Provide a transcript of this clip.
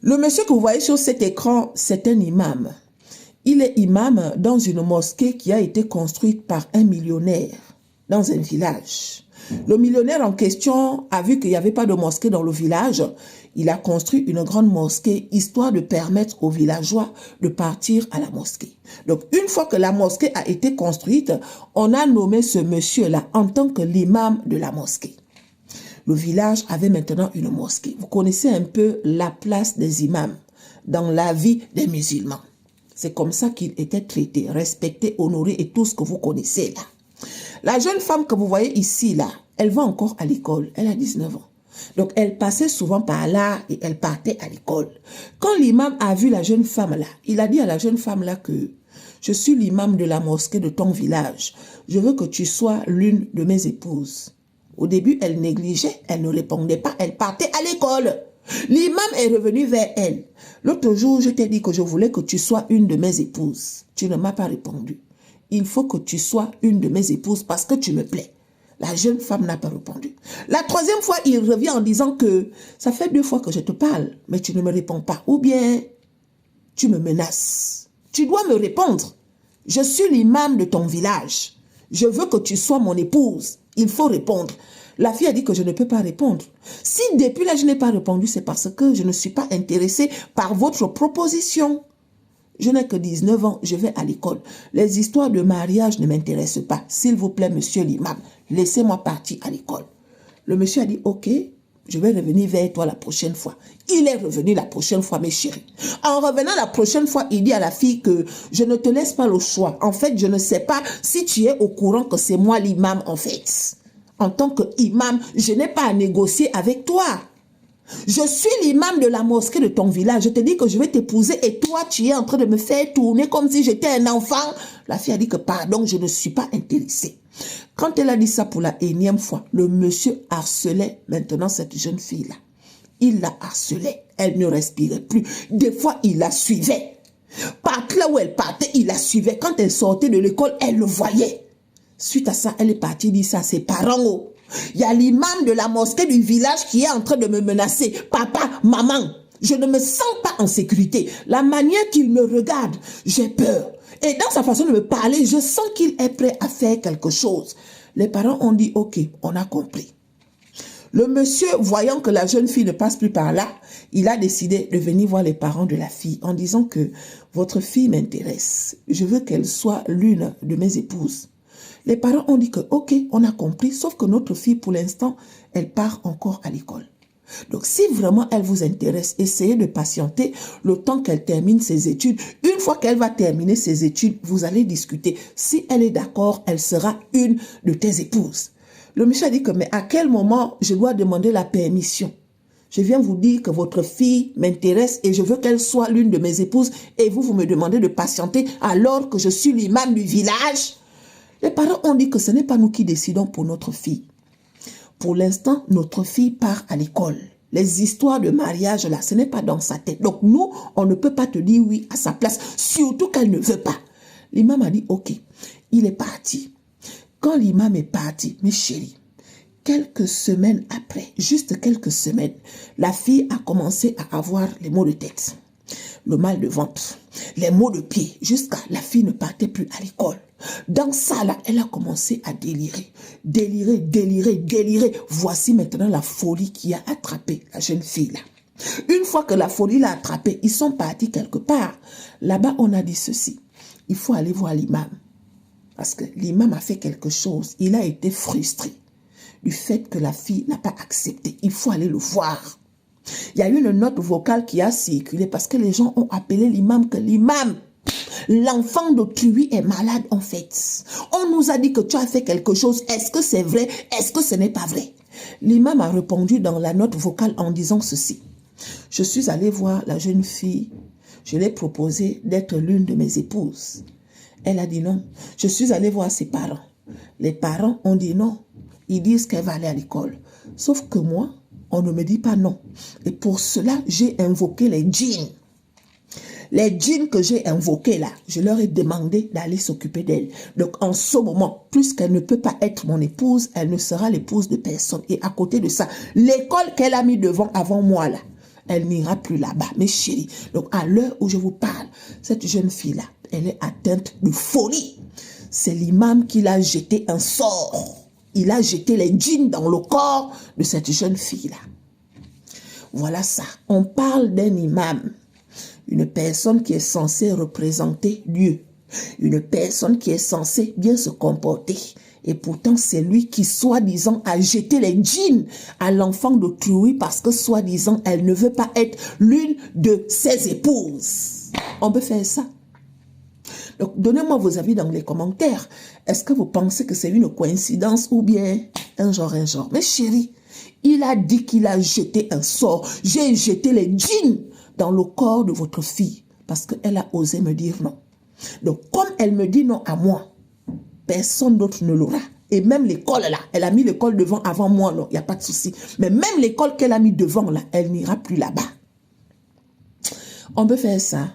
Le monsieur que vous voyez sur cet écran, c'est un imam. Il est imam dans une mosquée qui a été construite par un millionnaire dans un village. Le millionnaire en question a vu qu'il n'y avait pas de mosquée dans le village. Il a construit une grande mosquée histoire de permettre aux villageois de partir à la mosquée. Donc, une fois que la mosquée a été construite, on a nommé ce monsieur-là en tant que l'imam de la mosquée. Le village avait maintenant une mosquée. Vous connaissez un peu la place des imams dans la vie des musulmans. C'est comme ça qu'il était traité, respecté, honoré et tout ce que vous connaissez là. La jeune femme que vous voyez ici là, elle va encore à l'école. Elle a 19 ans. Donc elle passait souvent par là et elle partait à l'école. Quand l'imam a vu la jeune femme là, il a dit à la jeune femme là que je suis l'imam de la mosquée de ton village. Je veux que tu sois l'une de mes épouses. Au début, elle négligeait, elle ne répondait pas, elle partait à l'école. L'imam est revenu vers elle. L'autre jour, je t'ai dit que je voulais que tu sois une de mes épouses. Tu ne m'as pas répondu. Il faut que tu sois une de mes épouses parce que tu me plais. La jeune femme n'a pas répondu. La troisième fois, il revient en disant que ça fait 2 fois que je te parle, mais tu ne me réponds pas. Ou bien, tu me menaces. Tu dois me répondre. Je suis l'imam de ton village. Je veux que tu sois mon épouse. Il faut répondre. La fille a dit que je ne peux pas répondre. Si depuis là je n'ai pas répondu, c'est parce que je ne suis pas intéressée par votre proposition. Je n'ai que 19 ans, je vais à l'école. Les histoires de mariage ne m'intéressent pas. S'il vous plaît, monsieur l'imam, laissez-moi partir à l'école. Le monsieur a dit, ok, je vais revenir vers toi la prochaine fois. Il est revenu la prochaine fois, mes chéris. En revenant la prochaine fois, il dit à la fille que je ne te laisse pas le choix. En fait, je ne sais pas si tu es au courant que c'est moi l'imam, en fait. En tant qu'imam, je n'ai pas à négocier avec toi. Je suis l'imam de la mosquée de ton village. Je te dis que je vais t'épouser et toi, tu es en train de me faire tourner comme si j'étais un enfant. La fille a dit que pardon, je ne suis pas intéressée. Quand elle a dit ça pour la énième fois, le monsieur harcelait maintenant cette jeune fille-là. Il la harcelait. Elle ne respirait plus. Des fois, il la suivait. Partout là où elle partait, il la suivait. Quand elle sortait de l'école, elle le voyait. Suite à ça, elle est partie dire ça à ses parents. Oh. Il y a l'imam de la mosquée du village qui est en train de me menacer. Papa, maman, je ne me sens pas en sécurité. La manière qu'il me regarde, j'ai peur. Et dans sa façon de me parler, je sens qu'il est prêt à faire quelque chose. Les parents ont dit, ok, on a compris. Le monsieur, voyant que la jeune fille ne passe plus par là, il a décidé de venir voir les parents de la fille en disant que votre fille m'intéresse. Je veux qu'elle soit l'une de mes épouses. Les parents ont dit que, ok, on a compris, sauf que notre fille, pour l'instant, elle part encore à l'école. Donc, si vraiment elle vous intéresse, essayez de patienter le temps qu'elle termine ses études. Une fois qu'elle va terminer ses études, vous allez discuter. Si elle est d'accord, elle sera une de tes épouses. Le monsieur a dit que, mais à quel moment je dois demander la permission? Je viens vous dire que votre fille m'intéresse et je veux qu'elle soit l'une de mes épouses et vous me demandez de patienter alors que je suis l'imam du village. Les parents ont dit que ce n'est pas nous qui décidons pour notre fille. Pour l'instant, notre fille part à l'école. Les histoires de mariage, là, ce n'est pas dans sa tête. Donc, nous, on ne peut pas te dire oui à sa place, surtout qu'elle ne veut pas. L'imam a dit, ok, il est parti. Quand l'imam est parti, mes chéris, quelques semaines après, juste quelques semaines, la fille a commencé à avoir les maux de tête, le mal de ventre, les maux de pied, jusqu'à la fille ne partait plus à l'école. Dans ça, là, elle a commencé à délirer. Délirer, délirer, délirer. Voici maintenant la folie qui a attrapé la jeune fille, là. Une fois que la folie l'a attrapée, ils sont partis quelque part. Là-bas, on a dit ceci. Il faut aller voir l'imam. Parce que l'imam a fait quelque chose. Il a été frustré du fait que la fille n'a pas accepté. Il faut aller le voir. Il y a eu une note vocale qui a circulé parce que les gens ont appelé l'imam que l'imam, l'enfant d'autrui est malade en fait. On nous a dit que tu as fait quelque chose. Est-ce que c'est vrai? Est-ce que ce n'est pas vrai? L'imam a répondu dans la note vocale en disant ceci. Je suis allé voir la jeune fille. Je l'ai proposé d'être l'une de mes épouses. Elle a dit non. Je suis allé voir ses parents. Les parents ont dit non. Ils disent qu'elle va aller à l'école. Sauf que moi, on ne me dit pas non. Et pour cela, j'ai invoqué les djinns. Les djinns que j'ai invoqués là, je leur ai demandé d'aller s'occuper d'elle. Donc en ce moment, puisqu'elle ne peut pas être mon épouse, elle ne sera l'épouse de personne. Et à côté de ça, l'école qu'elle a mis devant avant moi là, elle n'ira plus là-bas. Mes chéris, donc à l'heure où je vous parle, cette jeune fille-là, elle est atteinte de folie. C'est l'imam qui l'a jeté un sort. Il a jeté les djinns dans le corps de cette jeune fille-là. Voilà ça. On parle d'un imam, une personne qui est censée représenter Dieu, une personne qui est censée bien se comporter. Et pourtant, c'est lui qui, soi-disant, a jeté les djinns à l'enfant d'autrui parce que, soi-disant, elle ne veut pas être l'une de ses épouses. On peut faire ça. Donc, donnez-moi vos avis dans les commentaires. Est-ce que vous pensez que c'est une coïncidence ou bien un genre? Mais chérie, il a dit qu'il a jeté un sort. J'ai jeté les djinns dans le corps de votre fille parce qu'elle a osé me dire non. Donc, comme elle me dit non à moi, personne d'autre ne l'aura. Et même l'école là, elle a mis l'école devant avant moi, non, il n'y a pas de souci. Mais même l'école qu'elle a mis devant là, elle n'ira plus là-bas. On peut faire ça.